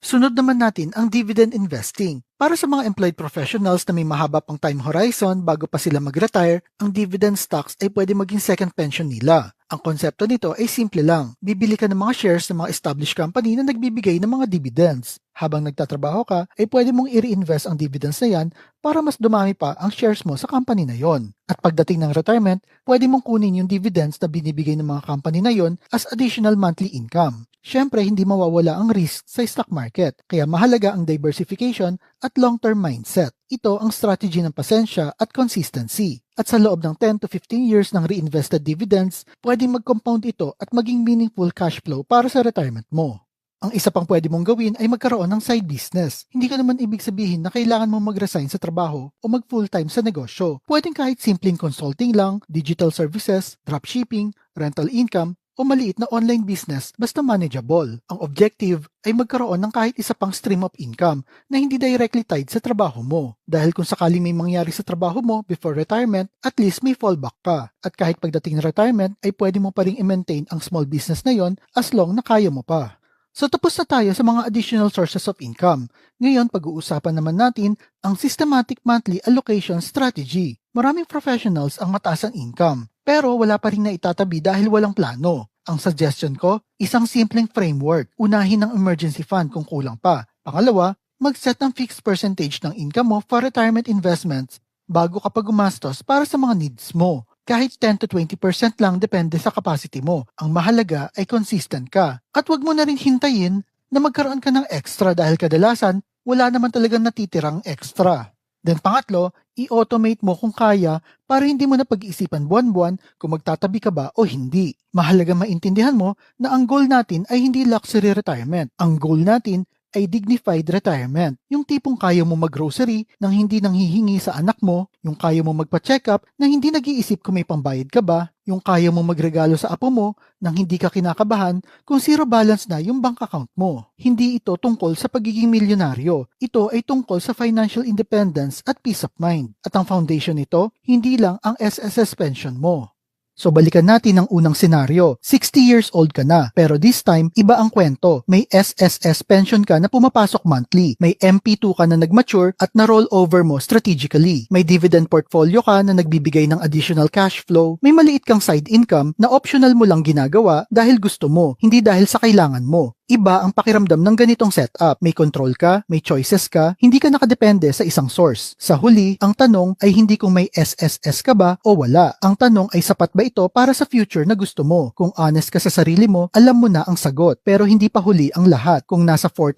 Sunod naman natin ang dividend investing. Para sa mga employed professionals na may mahaba pang time horizon bago pa sila mag-retire, ang dividend stocks ay pwede maging second pension nila. Ang konsepto nito ay simple lang. Bibili ka ng mga shares ng mga established company na nagbibigay ng mga dividends. Habang nagtatrabaho ka, ay pwede mong i-reinvest ang dividends na yan para mas dumami pa ang shares mo sa company na yon. At pagdating ng retirement, pwede mong kunin yung dividends na binibigay ng mga company na yon as additional monthly income. Siyempre, hindi mawawala ang risk sa stock market, kaya mahalaga ang diversification at long-term mindset. Ito ang strategy ng pasensya at consistency. At sa loob ng 10 to 15 years ng reinvested dividends, pwedeng mag-compound ito at maging meaningful cash flow para sa retirement mo. Ang isa pang pwede mong gawin ay magkaroon ng side business. Hindi ka naman ibig sabihin na kailangan mong mag-resign sa trabaho o mag-full-time sa negosyo. Pwedeng kahit simpleng consulting lang, digital services, dropshipping, rental income, o maliit na online business basta manageable. Ang objective ay magkaroon ng kahit isa pang stream of income na hindi directly tied sa trabaho mo. Dahil kung sakaling may mangyari sa trabaho mo before retirement, at least may fallback ka. At kahit pagdating ng retirement ay pwede mo pa rin i-maintain ang small business na yon as long na kaya mo pa. So tapos na tayo sa mga additional sources of income. Ngayon pag-uusapan naman natin ang systematic monthly allocation strategy. Maraming professionals ang mataas ang income, pero wala pa rin na itatabi dahil walang plano. Ang suggestion ko, isang simpleng framework. Unahin ang emergency fund kung kulang pa. Pangalawa, mag-set ng fixed percentage ng income mo for retirement investments bago ka pa gumastos para sa mga needs mo. Kahit 10 to 20% lang depende sa capacity mo. Ang mahalaga ay consistent ka. At wag mo na rin hintayin na magkaroon ka ng extra dahil kadalasan wala naman talagang natitirang extra. Then pangatlo, i-automate mo kung kaya para hindi mo na pag-iisipan buwan-buwan kung magtatabi ka ba o hindi. Mahalaga maintindihan mo na ang goal natin ay hindi luxury retirement. Ang goal natin ay dignified retirement. Yung tipong kaya mo mag-grocery nang hindi nanghihingi sa anak mo, yung kaya mo magpa-check up nang hindi nag-iisip kung may pambayad ka ba, yung kaya mo magregalo sa apo mo nang hindi ka kinakabahan kung zero balance na yung bank account mo. Hindi ito tungkol sa pagiging milyonaryo. Ito ay tungkol sa financial independence at peace of mind. At ang foundation nito, hindi lang ang SSS pension mo. So balikan natin ang unang senaryo. 60 years old ka na, pero this time, iba ang kwento. May SSS pension ka na pumapasok monthly. May MP2 ka na nag-mature at na-roll over mo strategically. May dividend portfolio ka na nagbibigay ng additional cash flow. May maliit kang side income na optional mo lang ginagawa dahil gusto mo, hindi dahil sa kailangan mo. Iba ang pakiramdam ng ganitong setup. May control ka, may choices ka, hindi ka nakadepende sa isang source. Sa huli, ang tanong ay hindi kung may SSS ka ba o wala. Ang tanong ay sapat ba ito para sa future na gusto mo. Kung honest ka sa sarili mo, alam mo na ang sagot. Pero hindi pa huli ang lahat. Kung nasa 40